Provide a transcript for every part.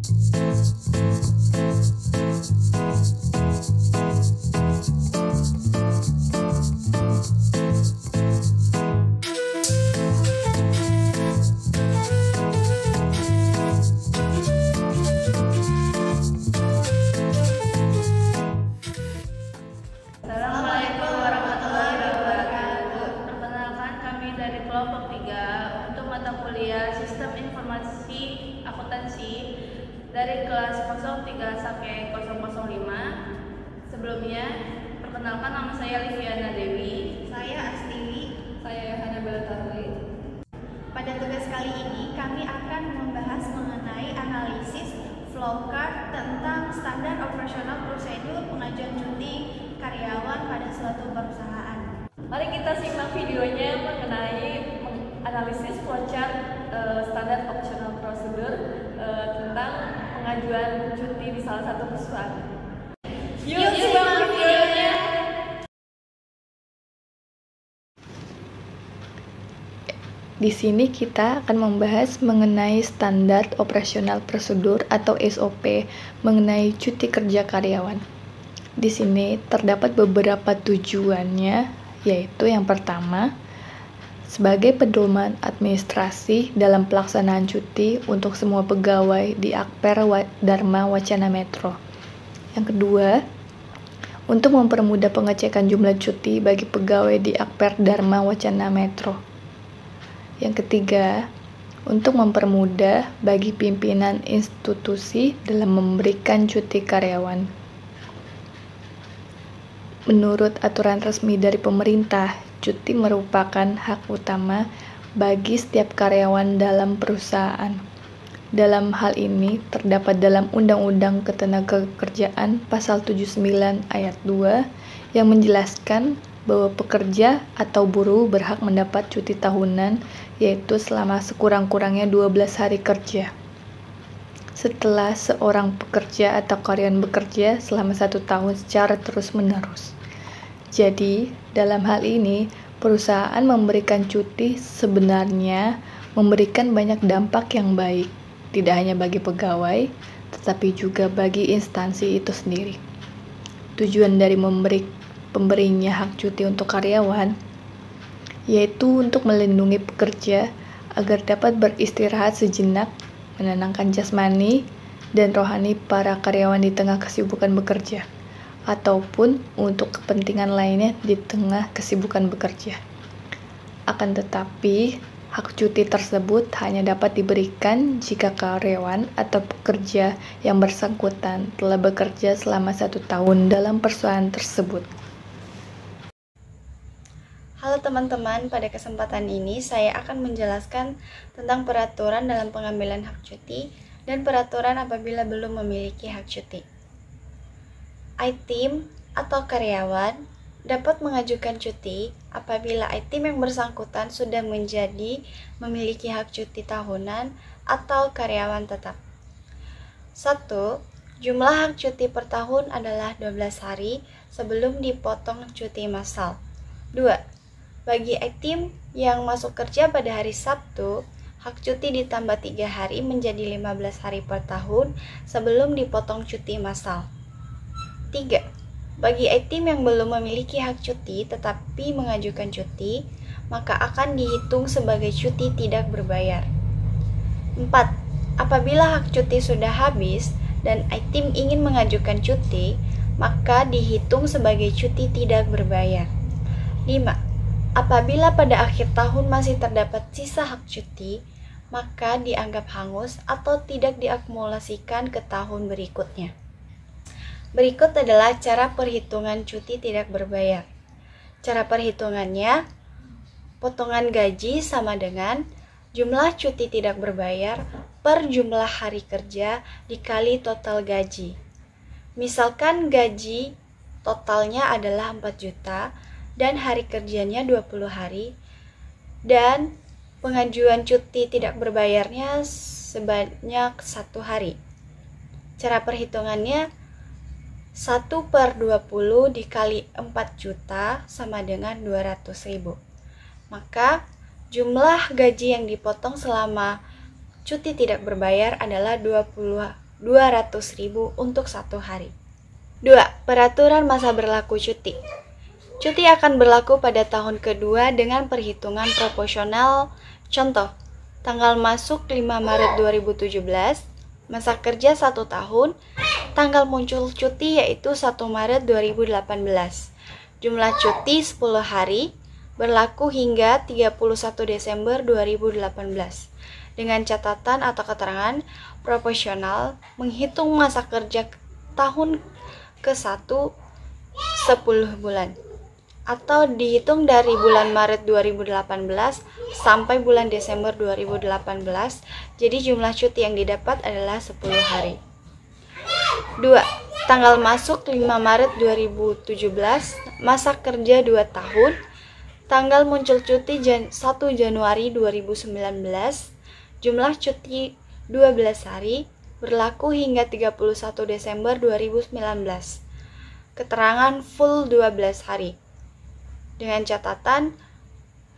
Assalamualaikum warahmatullahi wabarakatuh. Perkenalkan, kami dari kelompok 3 untuk mata kuliah Sistem Informasi Akuntansi dari kelas 03 sampai 005. Sebelumnya, perkenalkan, nama saya Liviana Dewi. Saya Astiwi. Saya Yohana Belatari. Pada tugas kali ini kami akan membahas mengenai analisis flowchart tentang standar operasional prosedur pengajuan cuti karyawan pada suatu perusahaan. Mari kita simak videonya mengenai analisis flowchart standar operasional prosedur tentang pengajuan cuti di salah satu perusahaan. Yuk simak videonya. Di sini kita akan membahas mengenai standar operasional prosedur atau SOP mengenai cuti kerja karyawan. Di sini terdapat beberapa tujuannya, yaitu yang pertama, sebagai pedoman administrasi dalam pelaksanaan cuti untuk semua pegawai di Akper Dharma Wacana Metro. Yang kedua, untuk mempermudah pengecekan jumlah cuti bagi pegawai di Akper Dharma Wacana Metro. Yang ketiga, untuk mempermudah bagi pimpinan institusi dalam memberikan cuti karyawan. Menurut aturan resmi dari pemerintah, cuti merupakan hak utama bagi setiap karyawan dalam perusahaan. Dalam hal ini, terdapat dalam Undang-Undang Ketenagakerjaan Pasal 79 Ayat 2 yang menjelaskan bahwa pekerja atau buruh berhak mendapat cuti tahunan, yaitu selama sekurang-kurangnya 12 hari kerja. Setelah seorang pekerja atau karyawan bekerja selama 1 tahun secara terus-menerus. Jadi, dalam hal ini, perusahaan memberikan cuti sebenarnya memberikan banyak dampak yang baik, tidak hanya bagi pegawai, tetapi juga bagi instansi itu sendiri. Tujuan dari pemberinya hak cuti untuk karyawan, yaitu untuk melindungi pekerja agar dapat beristirahat sejenak, menenangkan jasmani dan rohani para karyawan di tengah kesibukan bekerja, ataupun untuk kepentingan lainnya di tengah kesibukan bekerja. Akan tetapi, hak cuti tersebut hanya dapat diberikan jika karyawan atau pekerja yang bersangkutan telah bekerja selama 1 tahun dalam perusahaan tersebut. Halo teman-teman, pada kesempatan ini saya akan menjelaskan tentang peraturan dalam pengambilan hak cuti dan peraturan apabila belum memiliki hak cuti. ITIM atau karyawan dapat mengajukan cuti apabila ITIM yang bersangkutan sudah memiliki hak cuti tahunan atau karyawan tetap. 1. Jumlah hak cuti per tahun adalah 12 hari sebelum dipotong cuti massal. 2. Bagi ITIM yang masuk kerja pada hari Sabtu, hak cuti ditambah 3 hari menjadi 15 hari per tahun sebelum dipotong cuti massal. 3. Bagi ITIM yang belum memiliki hak cuti tetapi mengajukan cuti, maka akan dihitung sebagai cuti tidak berbayar. 4. Apabila hak cuti sudah habis dan ITIM ingin mengajukan cuti, maka dihitung sebagai cuti tidak berbayar. 5. Apabila pada akhir tahun masih terdapat sisa hak cuti, maka dianggap hangus atau tidak diakumulasikan ke tahun berikutnya. Berikut adalah cara perhitungan cuti tidak berbayar. Cara perhitungannya, potongan gaji sama dengan jumlah cuti tidak berbayar per jumlah hari kerja dikali total gaji. Misalkan gaji totalnya adalah 4 juta, dan hari kerjanya 20 hari, dan pengajuan cuti tidak berbayarnya sebanyak 1 hari. Cara perhitungannya 1/20 dikali 4 juta sama dengan 200.000. Maka jumlah gaji yang dipotong selama cuti tidak berbayar adalah 200.000 untuk 1 hari. 2. Peraturan masa berlaku cuti. Cuti akan berlaku pada tahun kedua dengan perhitungan proporsional. Contoh, tanggal masuk 5 Maret 2017, masa kerja 1 tahun, tanggal muncul cuti yaitu 1 Maret 2018. Jumlah cuti 10 hari, berlaku hingga 31 Desember 2018. Dengan catatan atau keterangan proporsional menghitung masa kerja tahun ke-1 10 bulan atau dihitung dari bulan Maret 2018 sampai bulan Desember 2018. Jadi jumlah cuti yang didapat adalah 10 hari. 2. Tanggal masuk 5 Maret 2017, masa kerja 2 tahun, tanggal muncul cuti 1 Januari 2019, jumlah cuti 12 hari, berlaku hingga 31 Desember 2019. Keterangan full 12 hari. Dengan catatan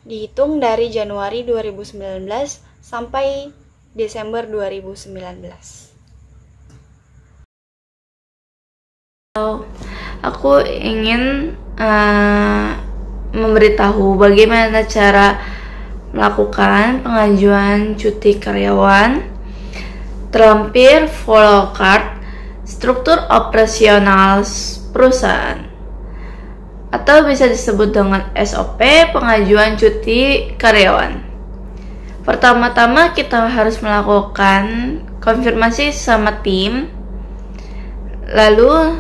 dihitung dari Januari 2019 sampai Desember 2019. Aku ingin memberitahu bagaimana cara melakukan pengajuan cuti karyawan. Terlampir follow card, struktur operasional perusahaan, atau bisa disebut dengan SOP pengajuan cuti karyawan. Pertama-tama kita harus melakukan konfirmasi sama tim, lalu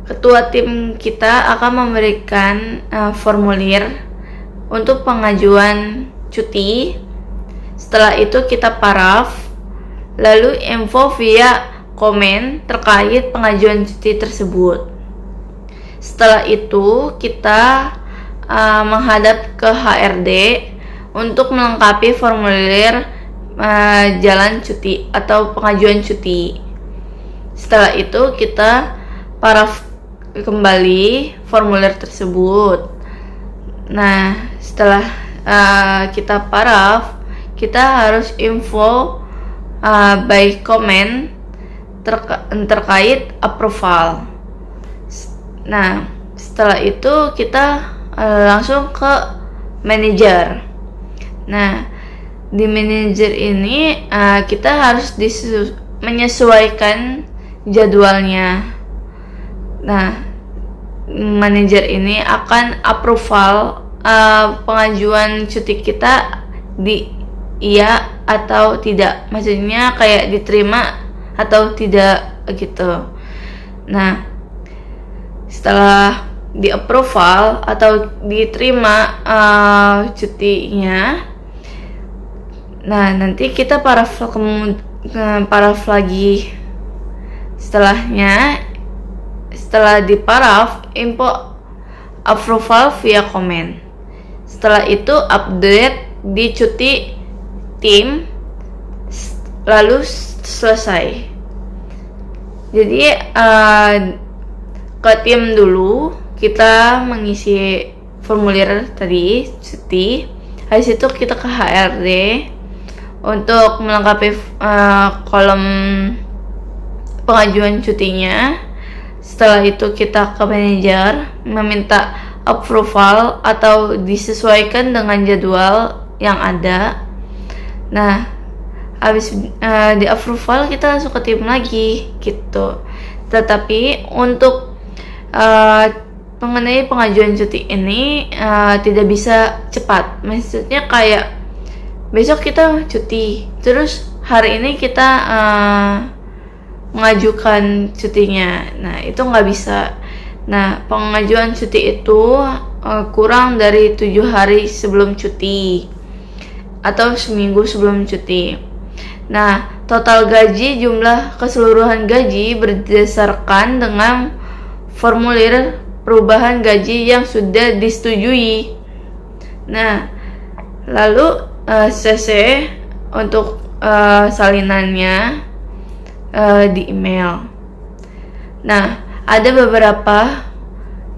ketua tim kita akan memberikan formulir untuk pengajuan cuti. Setelah itu kita paraf, lalu info via komen terkait pengajuan cuti tersebut. Setelah itu kita menghadap ke HRD untuk melengkapi formulir jalan cuti atau pengajuan cuti. Setelah itu kita paraf kembali formulir tersebut. Nah, setelah kita paraf, kita harus info by comment terkait approval. Nah, setelah itu kita langsung ke manajer. Nah, di manajer ini kita harus menyesuaikan jadwalnya. Nah, manajer ini akan approval pengajuan cuti kita di iya atau tidak, maksudnya kayak diterima atau tidak gitu. Nah, setelah di approval atau diterima cutinya, nah nanti kita paraf lagi. Setelah diparaf, info approval via komen. Setelah itu update di cuti tim, lalu selesai. Jadi ke tim dulu kita mengisi formulir tadi cuti. Habis itu kita ke HRD untuk melengkapi kolom pengajuan cutinya. Setelah itu kita ke manajer meminta approval atau disesuaikan dengan jadwal yang ada. Nah, habis di approval kita langsung ke tim lagi gitu. Tetapi untuk mengenai pengajuan cuti ini tidak bisa cepat. Maksudnya kayak besok kita cuti, terus hari ini kita mengajukan cutinya. Nah, itu nggak bisa. Nah, pengajuan cuti itu kurang dari 7 hari sebelum cuti atau seminggu sebelum cuti. Nah, total gaji, jumlah keseluruhan gaji berdasarkan dengan formulir perubahan gaji yang sudah disetujui. Nah, lalu CC untuk salinannya di email. Nah, ada beberapa,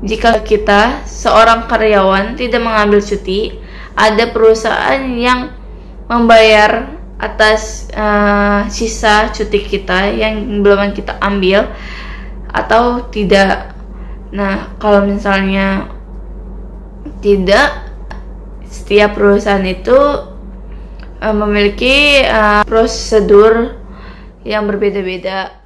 jika kita seorang karyawan tidak mengambil cuti, ada perusahaan yang membayar atas sisa cuti kita yang belum kita ambil atau tidak. Nah, kalau misalnya tidak, setiap perusahaan itu memiliki prosedur yang berbeda-beda.